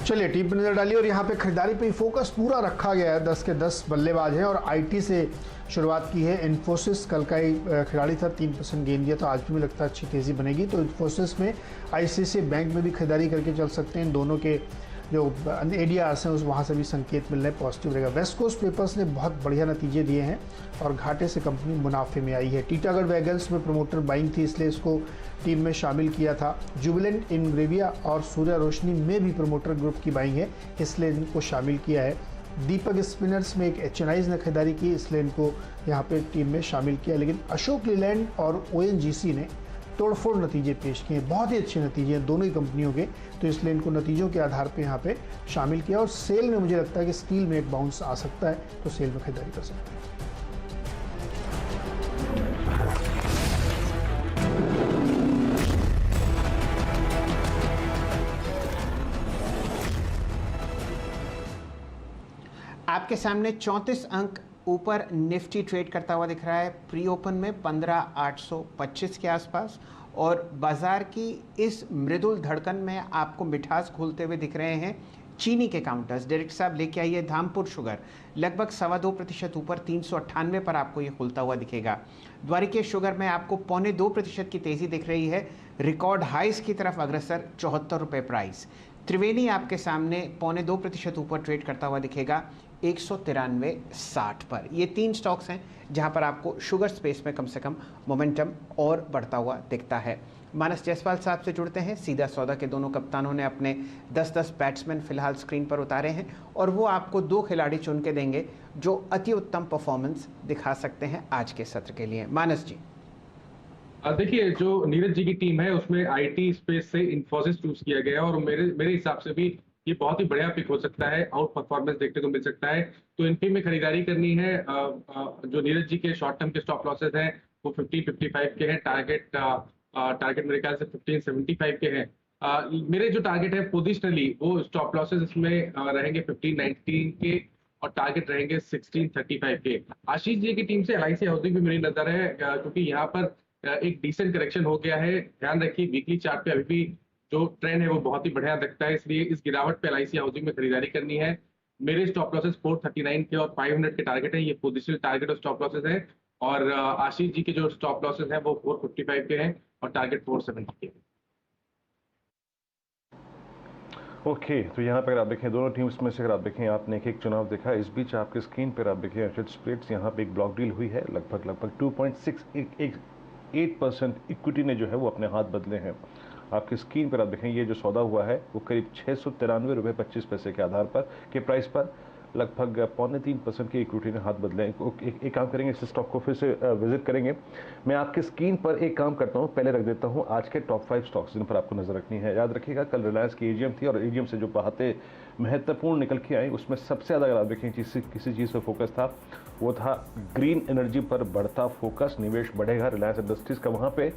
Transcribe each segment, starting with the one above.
चलिए टीम पर नजर डालिए और यहाँ पे खरीदारी पे फोकस पूरा रखा गया है। 10 के 10 बल्लेबाज हैं और आईटी से शुरुआत की है। इन्फोसिस कल का ही खिलाड़ी था, 3% गेंद दिया, तो आज भी मुझे लगता है अच्छी तेज़ी बनेगी। तो इन्फोसिस में आईसीआईसीआई बैंक में भी खरीदारी करके चल सकते हैं। इन दोनों के जो एडीआरस हैं उस वहाँ से भी संकेत मिल रहे हैं, पॉजिटिव रहेगा। वेस्ट कोस्ट पेपर्स ने बहुत बढ़िया नतीजे दिए हैं और घाटे से कंपनी मुनाफे में आई है। टीटागढ़ वैगन्स में प्रमोटर बाइंग थी, इसलिए इसको टीम में शामिल किया था। जुबिलेंट इनग्रेविया और सूर्य रोशनी में भी प्रमोटर ग्रुप की बाइंग है, इसलिए इनको शामिल किया है। दीपक स्पिनर्स में एक एचएनआईज ने खरीदारी की, इसलिए इनको यहाँ पे टीम में शामिल किया। लेकिन अशोक लीलैंड और ओएनजीसी ने तोड़फोड़ नतीजे पेश किए, बहुत ही अच्छे नतीजे हैं दोनों ही कंपनियों के, तो इसलिए इनको नतीजों के आधार पे यहाँ पे शामिल किया। और सेल में मुझे लगता है कि स्टील में एक बाउंस आ सकता है, तो सेल में खरीदारी कर सकते हैं। आपके सामने 34 अंक ऊपर निफ्टी ट्रेड करता हुआ दिख रहा है। प्री ओपन में 15,825 के आसपास, और बाजार की इस मृदुल धड़कन में आपको मिठास घोलते हुए दिख रहे हैं चीनी के काउंटर्स। डायरेक्टर साहब लेके आइए धामपुर शुगर लगभग 2.25% ऊपर 398 पर आपको ये खुलता हुआ दिखेगा। द्वारिकेश शुगर में आपको 0.25% की तेज़ी दिख रही है, रिकॉर्ड हाइस की तरफ अग्रसर 74 रुपये प्राइस। त्रिवेणी आपके सामने 0.25% ऊपर ट्रेड करता हुआ दिखेगा 193.60 पर। ये 3 स्टॉक्स हैं जहां पर आपको शुगर स्पेस में कम से कम मोमेंटम और बढ़ता हुआ दिखता है। मानस जायसवाल साहब से जुड़ते हैं। सीधा सौदा के दोनों कप्तानों ने अपने 10-10 बैट्समैन फिलहाल स्क्रीन पर उतारे हैं और वो आपको 2 खिलाड़ी चुन के देंगे जो अति उत्तम परफॉर्मेंस दिखा सकते हैं आज के सत्र के लिए। मानस जी। देखिए, जो नीरज जी की टीम है उसमें आईटी स्पेस से इन्फोसिस चूज किया गया है और मेरे हिसाब से भी ये बहुत ही बढ़िया पिक हो सकता है, आउट परफॉर्मेंस देखने को मिल सकता है। तो इनपी में खरीदारी करनी है। जो नीरज जी के शॉर्ट टर्म के स्टॉप लॉसेस हैं वो 1555 के हैं। टारगेट मेरे ख्याल से 1575 के हैं। मेरे जो टारगेट है पोजिशनली वो स्टॉप लॉसेस इसमें रहेंगे 1519 के और टारगेट रहेंगे 1635 के। आशीष जी की टीम से एलआईसी हाउसिंग भी मेरी नजर है, क्योंकि यहाँ पर एक डिसेंट करेक्शन हो गया है। ध्यान रखिए वीकली चार्ट पे अभी भी जो ट्रेंड है वो बहुत ही बढ़िया दिखता है, इसलिए इस गिरावट पे एलआईसी हाउसिंग में खरीदारी करनी है। मेरे स्टॉप लॉसेस 439 के और 500 के टारगेट है। ये पोजिशनल टारगेट और स्टॉप लॉसेस है। और आशीष जी के जो स्टॉप लॉसेस हैं वो 455 के हैं और टारगेट 470 के हैं। ओके, तो यहाँ पर अगर आप देखें दोनों टीम्स में से अगर आप देखें आपने एक चुनाव देखा। इस बीच आपके स्क्रीन पर आप देखें अर्शद स्प्लिट्स, यहाँ पे एक ब्लॉक डील हुई है। लगभग 2.68% इक्विटी ने जो है वो अपने हाथ बदले हैं। आपकी स्क्रीन पर आप देखें ये जो सौदा हुआ है वो करीब 693 रुपये 25 पैसे के आधार पर के प्राइस पर लगभग 0.3% की इक्विटी ने हाथ बदले। एक काम करेंगे, इस स्टॉक को फिर से विजिट करेंगे। मैं आपके स्क्रीन पर एक काम करता हूं, पहले रख देता हूं आज के टॉप 5 स्टॉक्स जिन पर आपको नजर रखनी है। याद रखिएगा कल रिलायंस की एजीएम थी और एजीएम से जो बातें महत्वपूर्ण निकल के आई उसमें सबसे ज़्यादा अगर आप देखें किसी चीज़ पर फोकस था वो था ग्रीन एनर्जी पर बढ़ता फोकस। निवेश बढ़ेगा रिलायंस इंडस्ट्रीज़ का वहाँ पे,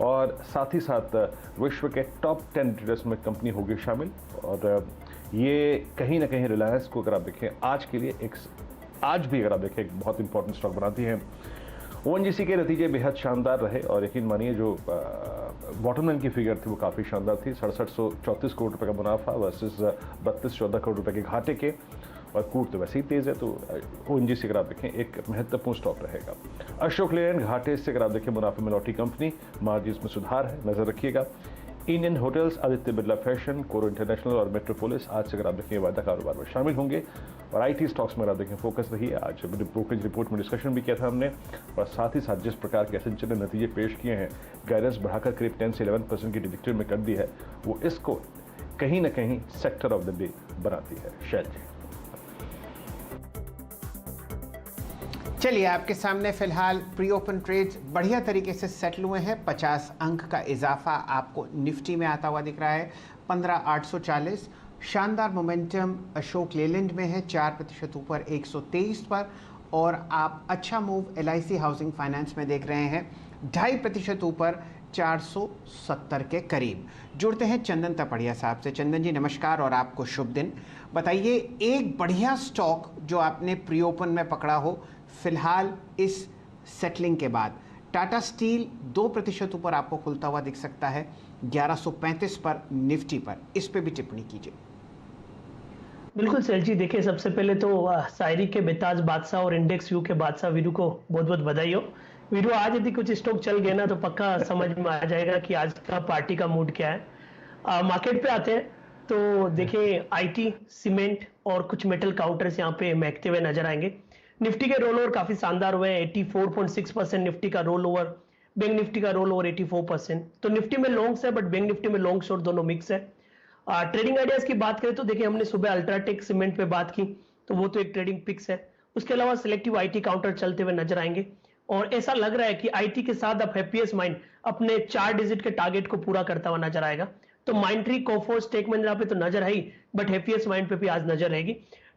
और साथ ही साथ विश्व के टॉप 10 ट्रेडर्स में कंपनी होगी शामिल। और ये कहीं ना कहीं रिलायंस को अगर आप देखें आज के लिए आज भी अगर आप देखें एक बहुत इंपॉर्टेंट स्टॉक बनाती है। ओएनजीसी के नतीजे बेहद शानदार रहे और यकीन मानिए जो बॉटम लाइन की फिगर थी वो काफ़ी शानदार थी। 6734 करोड़ रुपये का मुनाफा वर्सेस 3214 करोड़ रुपये के घाटे के, और कूट तो वैसे ही तेज़ है। तो ओएनजीसी अगर आप देखें एक महत्वपूर्ण स्टॉक रहेगा। अशोक लेलैंड घाटे से अगर आप देखें मुनाफे में लौटी कंपनी, मार्जिन में सुधार है, नजर रखिएगा। Indian hotels, Aditya Birla fashion, कोरो इंटरनेशनल और मेट्रोपोलिस आज से अगर आप देखें वायदा कारोबार में शामिल होंगे। और आईटी स्टॉक्स में अगर आप देखें फोकस रही है। आज ब्रोकरेज रिपोर्ट में डिस्कशन भी किया था हमने, और साथ ही साथ जिस प्रकार के एसेंशियल ने नतीजे पेश किए हैं, गाइडेंस बढ़ाकर करीब 10 से 11% की डिजिटल में कर दी है, वो इसको कहीं ना कहीं सेक्टर ऑफ द डे बनाती है। शैल जी। चलिए आपके सामने फिलहाल प्री ओपन ट्रेड्स बढ़िया तरीके से सेटल हुए हैं। 50 अंक का इजाफा आपको निफ्टी में आता हुआ दिख रहा है 15,840। शानदार मोमेंटम अशोक लेलैंड में है 4% ऊपर 123 पर, और आप अच्छा मूव एलआईसी हाउसिंग फाइनेंस में देख रहे हैं 2.5% ऊपर 470 के करीब। जुड़ते हैं चंदन तपड़िया साहब से। चंदन जी नमस्कार और आपको शुभ दिन। बताइए एक बढ़िया स्टॉक जो आपने प्री ओपन में पकड़ा हो फिलहाल इस सेटलिंग के बाद। टाटा स्टील 2% ऊपर आपको खुलता हुआ दिख सकता है 1135 पर निफ्टी पर, इस पे भी टिप्पणी कीजिए। बिल्कुल सैल जी, देखिए सबसे पहले तो शायरी के बेताज बादशाह और इंडेक्स व्यू के बादशाह वीरू को बहुत बहुत बधाई हो। वीरू, आज यदि कुछ स्टॉक चल गए ना तो पक्का समझ में आ जाएगा कि आज का पार्टी का मूड क्या है। मार्केट पे आते हैं तो देखिए आईटी, सीमेंट और कुछ मेटल काउंटर्स यहाँ पे महकते हुए नजर आएंगे। निफ्टी के रोल ओवर काफी शानदार हुए हैं, 84.6% निफ्टी का रोल ओवर, बैंक निफ्टी का रोल ओवर 84%। तो निफ्टी में लॉन्ग्स है, बट बैंक निफ्टी में लॉन्ग शॉर्ट दोनों मिक्स है। ट्रेडिंग आइडियाज की बात करें तो देखिए हमने सुबह अल्ट्राटेक सीमेंट पे बात की, तो वो तो एक ट्रेडिंग पिक्स है। उसके अलावा सिलेक्टिव आईटी काउंटर चलते हुए नजर आएंगे और ऐसा लग रहा है कि आईटी के साथ अब हैप्पीएस्ट माइंड अपने 4 डिजिट के टारगेट को पूरा करता हुआ नजर आएगा। तो माइंट्री, कोफोर्स, टेक महिंद्रा पे तो नजर है ही, बट हैप्पीएस्ट माइंड पे भी आज नजर रहेगी।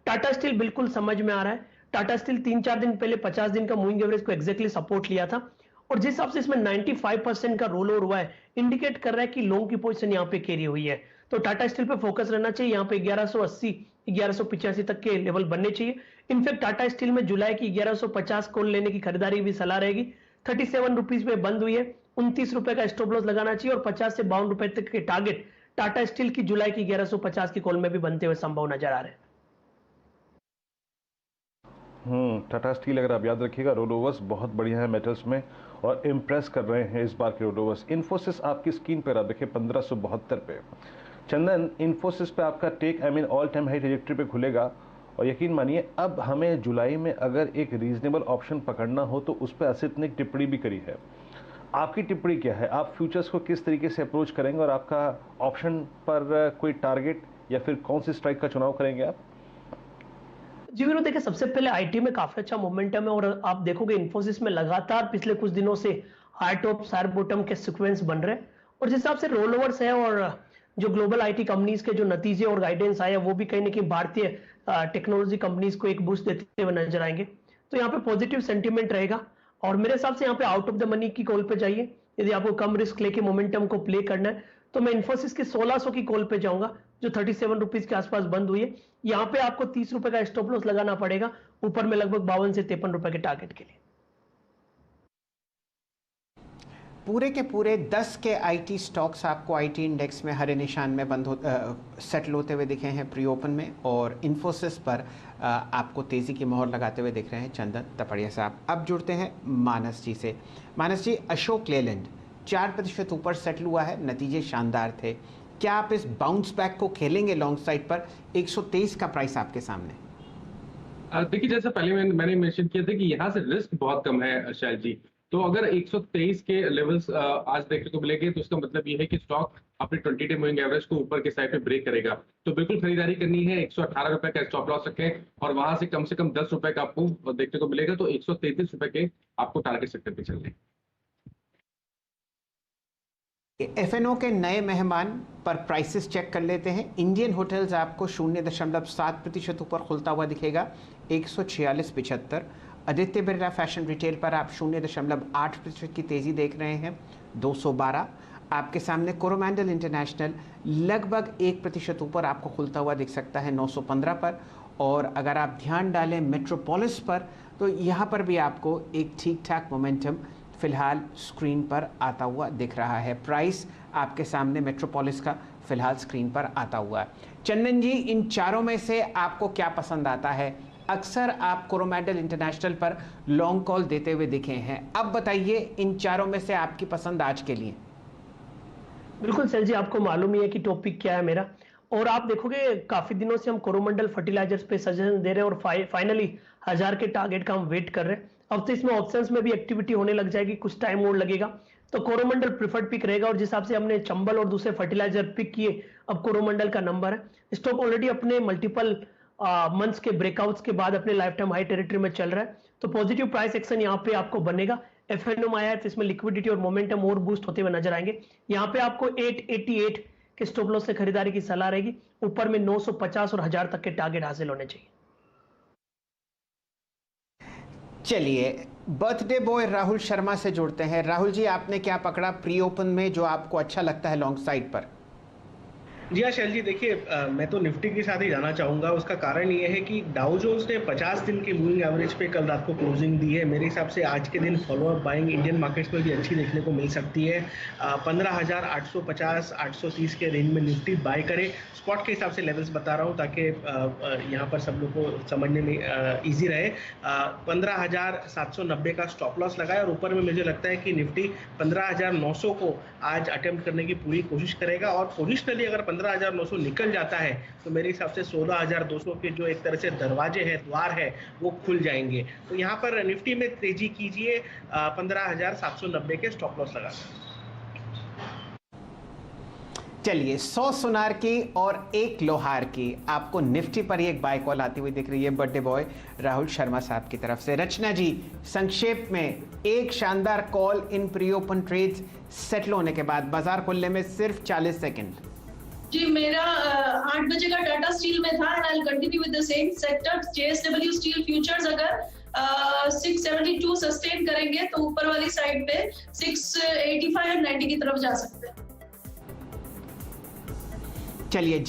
टाटा स्टील बिल्कुल समझ में आ रहा है। टाटा स्टील 3-4 दिन पहले 50 दिन का मूविंग एवरेज को एग्जैक्टली सपोर्ट लिया था और जिस हिसाब से इसमें 95% का रोल ओवर हुआ है, इंडिकेट कर रहा है कि लॉन्ग की पोजीशन यहाँ पे कैरी हुई है। तो टाटा स्टील पे फोकस रहना चाहिए। यहाँ पे 1180, 1185 तक के लेवल बनने चाहिए। इनफैक्ट टाटा स्टील में जुलाई की 1150 कॉल लेने की खरीदारी भी सलाह रहेगी। 37 रुपीज पे बंद हुई है, 29 रुपए का स्टॉप लॉस लगाना चाहिए और 50 से 52 रुपए तक के टारगेट टाटा स्टील की जुलाई की 1150 की कॉल में भी बनते हुए संभव नजर आ रहे हैं। टाटा स्टील अगर आप याद रखिएगा रोल ओवर्स बहुत बढ़िया है मेटल्स में और इम्प्रेस कर रहे हैं इस बार के रोल ओवर्स। इन्फोसिस आपकी स्क्रीन पर आप देखिए 1572 पे। चंदन, इन्फोसिस पे आपका take all time high trajectory पे खुलेगा और यकीन मानिए अब हमें जुलाई में अगर एक रीजनेबल ऑप्शन पकड़ना हो तो उस पर असित ने टिप्पणी भी करी है। आपकी टिप्पणी क्या है? आप फ्यूचर्स को किस तरीके से अप्रोच करेंगे और आपका ऑप्शन पर कोई टारगेट या फिर कौन सी स्ट्राइक का चुनाव करेंगे आप? जी वीरू, देखिए सबसे पहले आईटी में काफी अच्छा मोमेंटम है और आप देखोगे इन्फोसिस में लगातार पिछले कुछ दिनों से हाई टॉप हाई बॉटम के सीक्वेंस बन रहे हैं और जिस हिसाब से रोल ओवर्स है और जो ग्लोबल आईटी कंपनीज के जो नतीजे और गाइडेंस आए वो भी कहीं ना कहीं भारतीय टेक्नोलॉजी कंपनीज को एक बूस्ट देते हुए नजर आएंगे। तो यहाँ पे पॉजिटिव सेंटीमेंट रहेगा और मेरे हिसाब से यहाँ पे आउट ऑफ द मनी की कॉल पे जाइए। यदि आपको कम रिस्क लेके मोमेंटम को प्ले करना है तो मैं इन्फोसिस की 1600 की कॉल पे जाऊंगा जो 37 रुपीज के आसपास बंद हुई है। यहाँ पे आपको 30 रुपए का स्टॉप लॉस लगाना पड़ेगा, ऊपर में लगभग 52 से 53 रुपए के टारगेट के लिए। पूरे के पूरे 10 के आईटी स्टॉक्स आपको आईटी इंडेक्स में हरे निशान में सेटल होते हुए दिखे हैं प्री ओपन में और इन्फोसिस पर आपको तेज़ी की मोहर लगाते हुए दिख रहे हैं चंदन तपड़िया साहब। अब जुड़ते हैं मानस जी से। मानस जी, अशोक लेलैंड 4% ऊपर सेटल हुआ है, नतीजे शानदार थे। क्या आप इस बाउंस बैक को खेलेंगे लॉन्ग साइड पर? 123 का प्राइस आपके सामने। देखिए, जैसे पहले मैंने मेंशन किया था कि यहाँ से रिस्क बहुत कम है शैल जी। तो अगर 123 के लेवल्स आज देखने को मिलेंगे तो इसका मतलब ये है कि स्टॉक अपने 20 डे मूविंग एवरेज को ऊपर के साइड पे ब्रेक करेगा। तो बिल्कुल खरीदारी करनी है। 118 रुपए का स्टॉप लॉस रखें और वहां से कम 10 रुपए का आपको देखने को मिलेगा। तो 133 रुपए के आपको टारगेट सेक्टर पे चलने। एफएनओ के नए मेहमान पर प्राइसेस चेक कर लेते हैं। इंडियन होटल्स आपको 0.7% ऊपर खुलता हुआ दिखेगा, 146.75। आदित्य बिरला फैशन रिटेल पर आप 0.8% की तेज़ी देख रहे हैं, 212। आपके सामने कोरोमंडल इंटरनेशनल लगभग 1% ऊपर आपको खुलता हुआ दिख सकता है, 915 पर। और अगर आप ध्यान डालें मेट्रोपोलिस पर तो यहाँ पर भी आपको एक ठीक ठाक मोमेंटम फिलहाल स्क्रीन पर आता हुआ दिख रहा है। प्राइस आपके सामने मेट्रोपोलिस का फिलहाल स्क्रीन पर आता हुआ है। चंदन जी, इन चारों में से आपको क्या पसंद आता है? अक्सर आप कोरोमंडल इंटरनेशनल पर लॉन्ग कॉल देते हुए दिखे हैं, अब बताइए इन चारों में से आपकी पसंद आज के लिए। बिल्कुल सर जी, आपको मालूम ही है कि टॉपिक क्या है मेरा और आप देखोगे काफी दिनों से हम कोरोमंडल फर्टिलाइजर्स पे सजेशन दे रहे हैं और फाइनली 1000 के टारगेट का हम वेट कर रहे हैं। अब तो इसमें ऑप्शंस में भी एक्टिविटी होने लग जाएगी, कुछ टाइम और लगेगा। तो कोरोमंडल प्रिफर्ड पिक रहेगा और जिस हिसाब से हमने चंबल और दूसरे फर्टिलाइजर पिक किए, अब कोरोमंडल का नंबर है। स्टॉक ऑलरेडी अपने मल्टीपल मंथ्स के ब्रेकआउट्स के बाद अपने लाइफ टाइम हाई टेरिटरी में चल रहा है। तो पॉजिटिव प्राइस एक्शन यहाँ पे आपको बनेगा। एफएनओ आया है तो इसमें लिक्विडिटी और मोमेंटम और बूस्ट होते हुए नजर आएंगे। यहाँ पे आपको 888 के स्टॉप लॉस से खरीदारी की सलाह रहेगी, ऊपर में 950 और 1000 तक के टारगेट हासिल होने चाहिए। चलिए बर्थडे बॉय राहुल शर्मा से जुड़ते हैं। राहुल जी, आपने क्या पकड़ा प्री ओपन में जो आपको अच्छा लगता है लॉन्ग साइड पर? जी हाँ शैल जी, देखिए मैं तो निफ्टी के साथ ही जाना चाहूँगा। उसका कारण ये है कि डाउ जोन्स ने 50 दिन के मूविंग एवरेज पे कल रात को क्लोजिंग दी है। मेरे हिसाब से आज के दिन फॉलोअप बाइंग इंडियन मार्केट्स में भी अच्छी देखने को मिल सकती है। 15,850 830 के रेंज में निफ्टी बाय करे। स्पॉट के हिसाब से लेवल्स बता रहा हूँ ताकि यहाँ पर सब लोग को समझने में ईजी रहे। 15,790 का स्टॉप लॉस लगाए और ऊपर में मुझे लगता है कि निफ्टी 15,900 को आज अटेम्प्ट करने की पूरी कोशिश करेगा और पोजिशनली अगर 15,900 निकल जाता है तो मेरे हिसाब से 16,200 के जो एक तरह से दरवाजे हैं, द्वार है, वो खुल जाएंगे। तो यहाँ पर निफ्टी में तेजी कीजिए 15,790 के स्टॉप लॉस लगाकर। चलिए 100 सुनार की और 1 लोहार की आपको निफ्टी पर ही एक बाय कॉल आती हुई दिख रही है बर्थडे बॉय राहुल शर्मा साहब की तरफ से। रचना जी, संक्षेप में एक शानदार call in pre open trades settle होने के बाद बाजार खुलने में सिर्फ 40 सेकंड। जी मेरा 8 बजे का टाटा स्टील में था and I will continue with the same sector. JSW steel futures अगर 672 सस्टेन करेंगे तो ऊपर वाली साइड पे 685 और 90 की तरफ जा सकते हैं। चलिए